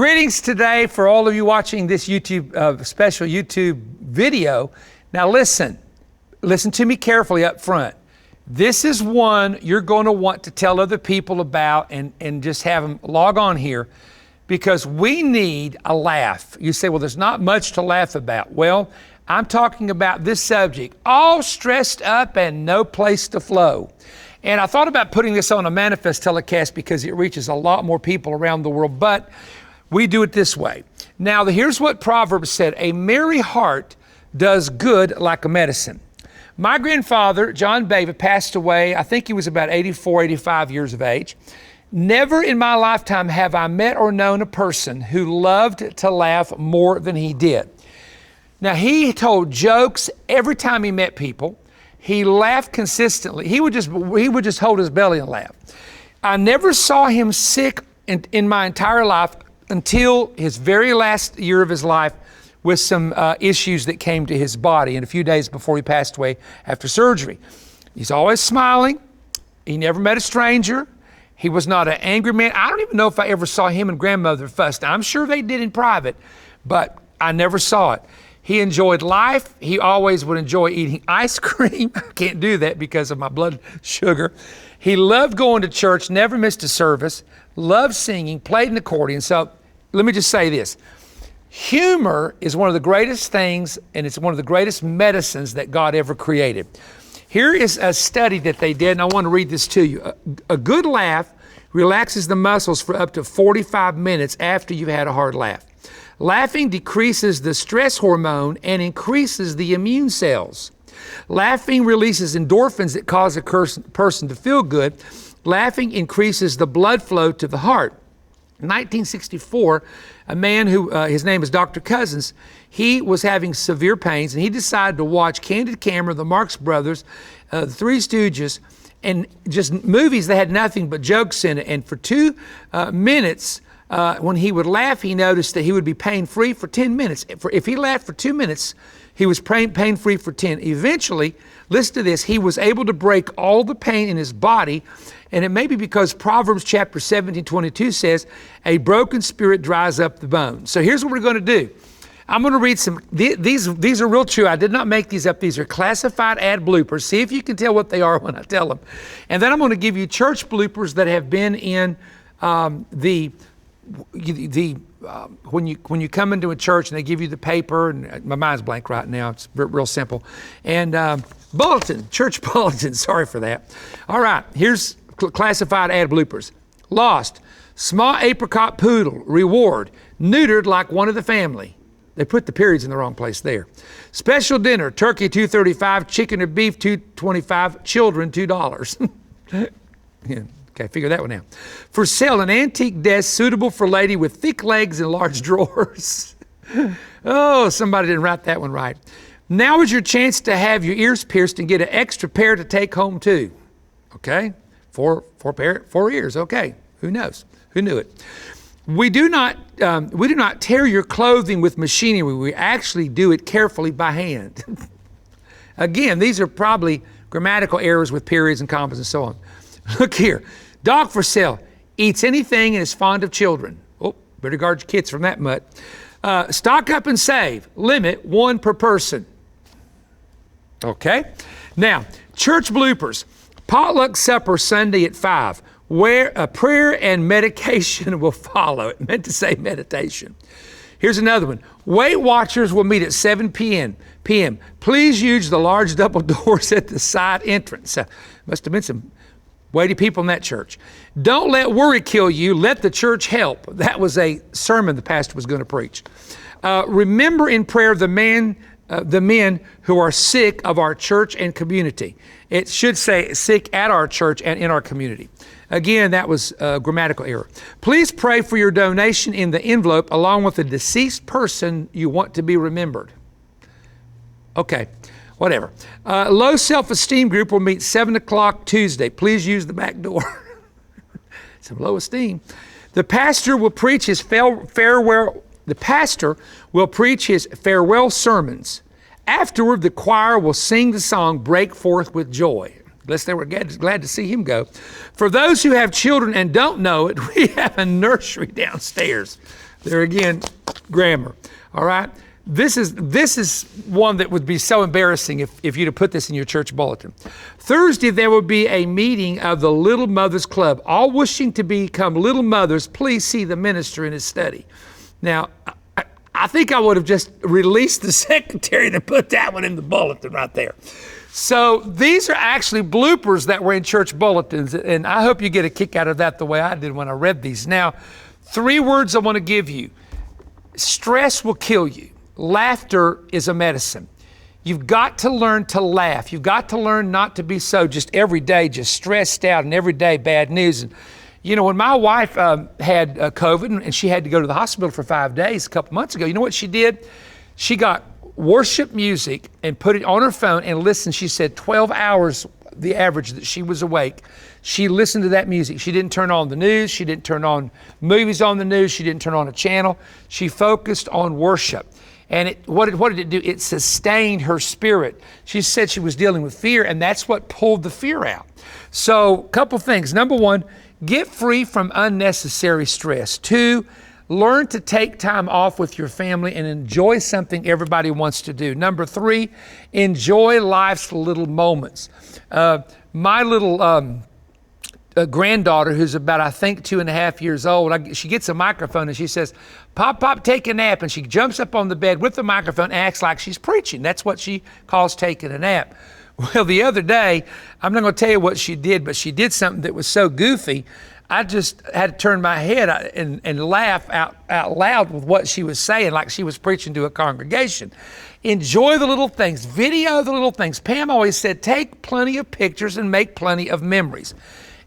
Greetings today for all of you watching this special YouTube video. Now listen to me carefully up front. This is one you're going to want to tell other people about and just have them log on here, because we need a laugh. You say, well, there's not much to laugh about. Well, I'm talking about this subject, all stressed up and no place to flow. And I thought about putting this on a manifest telecast because it reaches a lot more people around the world, but we do it this way. Now, here's what Proverbs said: a merry heart does good like a medicine. My grandfather, John BABEL, passed away. I think he was about 84, 85 years of age. Never in my lifetime have I met or known a person who loved to laugh more than he did. Now, he told jokes every time he met people. He laughed consistently. He would just hold his belly and laugh. I never saw him sick in my entire life until his very last year of his life, with some issues that came to his body, and a few days before he passed away after surgery. He's always smiling. He never met a stranger. He was not an angry man. I don't even know if I ever saw him and grandmother fuss. Now, I'm sure they did in private, but I never saw it. He enjoyed life. He always would enjoy eating ice cream. I can't do that because of my blood sugar. He loved going to church, never missed a service, loved singing, played an accordion. So let me just say this. Humor is one of the greatest things, and it's one of the greatest medicines that God ever created. Here is a study that they did, and I want to read this to you. A good laugh relaxes the muscles for up to 45 minutes after you've had a hard laugh. Laughing decreases the stress hormone and increases the immune cells. Laughing releases endorphins that cause a person to feel good. Laughing increases the blood flow to the heart. In 1964, a man who, his name is Dr. Cousins, he was having severe pains, and he decided to watch Candid Camera, the Marx Brothers, the Three Stooges, and just movies that had nothing but jokes in it. And for 2 minutes, when he would laugh, he noticed that he would be pain-free for 10 minutes. If he laughed for 2 minutes, he was pain-free for 10. Eventually, listen to this, he was able to break all the pain in his body. And it may be because Proverbs chapter 17:22 says, a broken spirit dries up the bones. So here's what we're going to do. I'm going to read some, these are real true. I did not make these up. These are classified ad bloopers. See if you can tell what they are when I tell them. And then I'm going to give you church bloopers that have been in when you come into a church and they give you the paper, and my mind's blank right now. It's real simple. And church bulletin, sorry for that. All right, here's classified ad bloopers. Lost, small apricot poodle, reward, neutered like one of the family. They put the periods in the wrong place there. Special dinner, turkey $2.35, chicken or beef $2.25, children $2. Yeah. Okay, figure that one out. For sale, an antique desk suitable for lady with thick legs and large drawers. Oh, somebody didn't write that one right. Now is your chance to have your ears pierced and get an extra pair to take home too. Okay, four ears. Okay, who knows? Who knew it? We do not tear your clothing with machinery. We actually do it carefully by hand. Again, these are probably grammatical errors with periods and commas and so on. Look here, dog for sale, eats anything and is fond of children. Oh, better guard your kids from that mutt. Stock up and save, limit 1 per person. Okay, now, church bloopers. Potluck supper Sunday at 5, where a prayer and medication will follow. It meant to say meditation. Here's another one. Weight Watchers will meet at 7 p.m. Please use the large double doors at the side entrance. Must have been some weighty people in that church. Don't let worry kill you. Let the church help. That was a sermon the pastor was going to preach. Remember in prayer the men who are sick of our church and community. It should say sick at our church and in our community. Again, that was a grammatical error. Please pray for your donation in the envelope along with the deceased person you want to be remembered. Okay. Whatever. Low self-esteem group will meet 7 o'clock Tuesday. Please use the back door. Some low esteem. The pastor will preach his farewell sermons. Afterward, the choir will sing the song, Break Forth with Joy. Unless they were glad to see him go. For those who have children and don't know it, we have a nursery downstairs. There again, grammar. All right. This is one that would be so embarrassing if you'd have put this in your church bulletin. Thursday, there will be a meeting of the Little Mothers Club. All wishing to become little mothers, please see the minister in his study. Now, I think I would have just released the secretary to put that one in the bulletin right there. So these are actually bloopers that were in church bulletins, and I hope you get a kick out of that the way I did when I read these. Now, 3 words I want to give you. Stress will kill you. Laughter is a medicine. You've got to learn to laugh. You've got to learn not to be so just every day, just stressed out and every day bad news. And you know, when my wife had COVID and she had to go to the hospital for 5 days a couple months ago, you know what she did? She got worship music and put it on her phone and listened. She said 12 hours, the average that she was awake. She listened to that music. She didn't turn on the news. She didn't turn on movies on the news. She didn't turn on a channel. She focused on worship. And what did it do? It sustained her spirit. She said she was dealing with fear, and that's what pulled the fear out. So a couple things. Number 1, get free from unnecessary stress. 2, learn to take time off with your family and enjoy something everybody wants to do. Number 3, enjoy life's little moments. My little granddaughter, who's about, I think, 2.5 years old, she gets a microphone and she says, Pop, take a nap. And she jumps up on the bed with the microphone and acts like she's preaching. That's what she calls taking a nap. Well, the other day, I'm not going to tell you what she did, but she did something that was so goofy, I just had to turn my head and laugh out loud with what she was saying, like she was preaching to a congregation. Enjoy the little things. Video the little things. Pam always said, take plenty of pictures and make plenty of memories.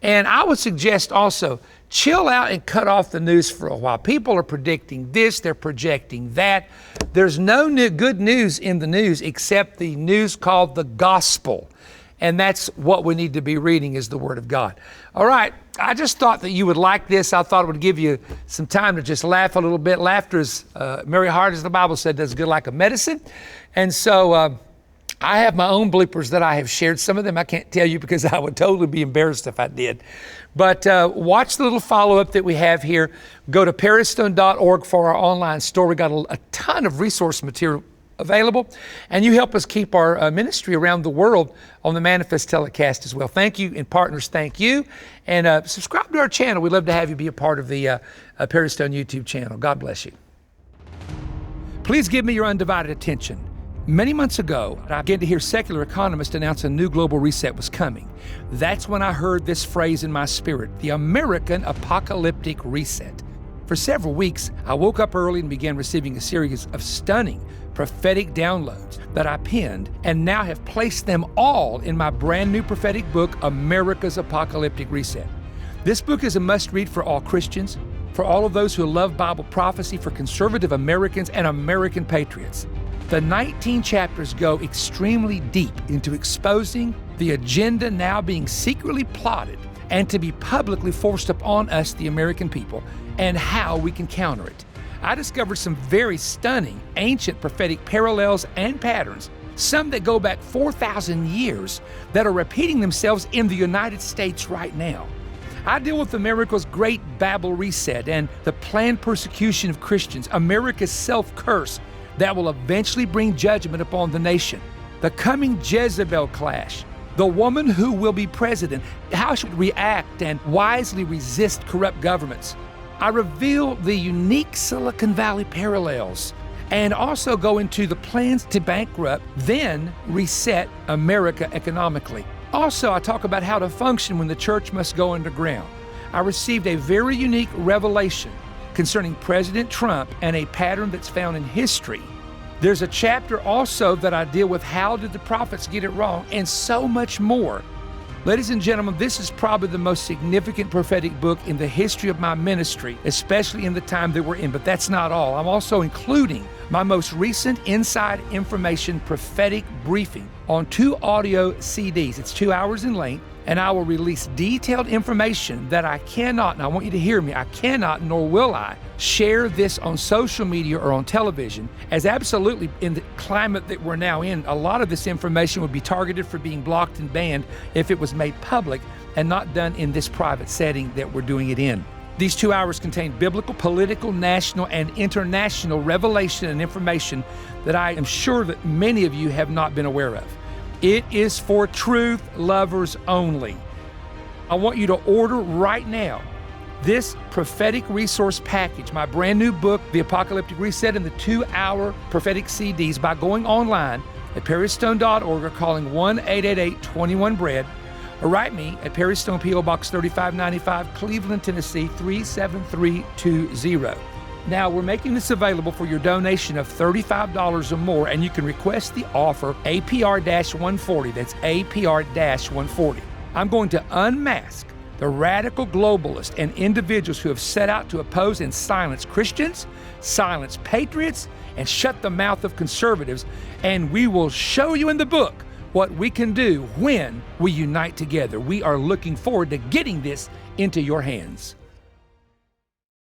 And I would suggest also, chill out and cut off the news for a while. People are predicting this, they're projecting that. There's no good news in the news except the news called the gospel. And that's what we need to be reading, is the Word of God. All right, I just thought that you would like this. I thought it would give you some time to just laugh a little bit. Laughter is, Merry Heart, as the Bible said, does good like a medicine. And so I have my own bloopers that I have shared. Some of them I can't tell you because I would totally be embarrassed if I did. But watch the little follow-up that we have here. Go to peristone.org for our online store. We got a ton of resource material available, and you help us keep our ministry around the world on the Manifest telecast as well. Thank you, and partners, thank you. And subscribe to our channel. We'd love to have you be a part of the Peristone YouTube channel. God bless you. Please give me your undivided attention. Many months ago, I began to hear secular economists announce a new global reset was coming. That's when I heard this phrase in my spirit, the American apocalyptic reset. For several weeks, I woke up early and began receiving a series of stunning prophetic downloads that I penned and now have placed them all in my brand new prophetic book, America's Apocalyptic Reset. This book is a must-read for all Christians, for all of those who love Bible prophecy, for conservative Americans and American patriots. The 19 chapters go extremely deep into exposing the agenda now being secretly plotted and to be publicly forced upon us, the American people, and how we can counter it. I discovered some very stunning ancient prophetic parallels and patterns, some that go back 4,000 years, that are repeating themselves in the United States right now. I deal with America's great BABEL reset and the planned persecution of Christians, America's self-curse that will eventually bring judgment upon the nation, the coming Jezebel clash, the woman who will be president, how she would react and wisely resist corrupt governments. I reveal the unique Silicon Valley parallels and also go into the plans to bankrupt, then reset America economically. Also, I talk about how to function when the church must go underground. I received a very unique revelation concerning President Trump and a pattern that's found in history. There's a chapter also that I deal with how did the prophets get it wrong, and so much more. Ladies and gentlemen, this is probably the most significant prophetic book in the history of my ministry, especially in the time that we're in, but that's not all. I'm also including my most recent inside information prophetic briefing on 2 audio CDs. It's 2 hours in length, and I will release detailed information that I cannot, and I want you to hear me, I cannot nor will I share this on social media or on television, as absolutely in the climate that we're now in, a lot of this information would be targeted for being blocked and banned if it was made public and not done in this private setting that we're doing it in. These 2 hours contain biblical, political, national, and international revelation and information that I am sure that many of you have not been aware of. It is for truth lovers only. I want you to order right now this prophetic resource package, my brand new book, The Apocalyptic Reset, and the 2-hour prophetic CDs by going online at perrystone.org or calling 1-888-21-BREAD, or write me at Perry Stone, P.O. Box 3595, Cleveland, Tennessee 37320. Now, we're making this available for your donation of $35 or more, and you can request the offer APR-140. That's APR-140. I'm going to unmask the radical globalists and individuals who have set out to oppose and silence Christians, silence patriots, and shut the mouth of conservatives. And we will show you in the book what we can do when we unite together. We are looking forward to getting this into your hands.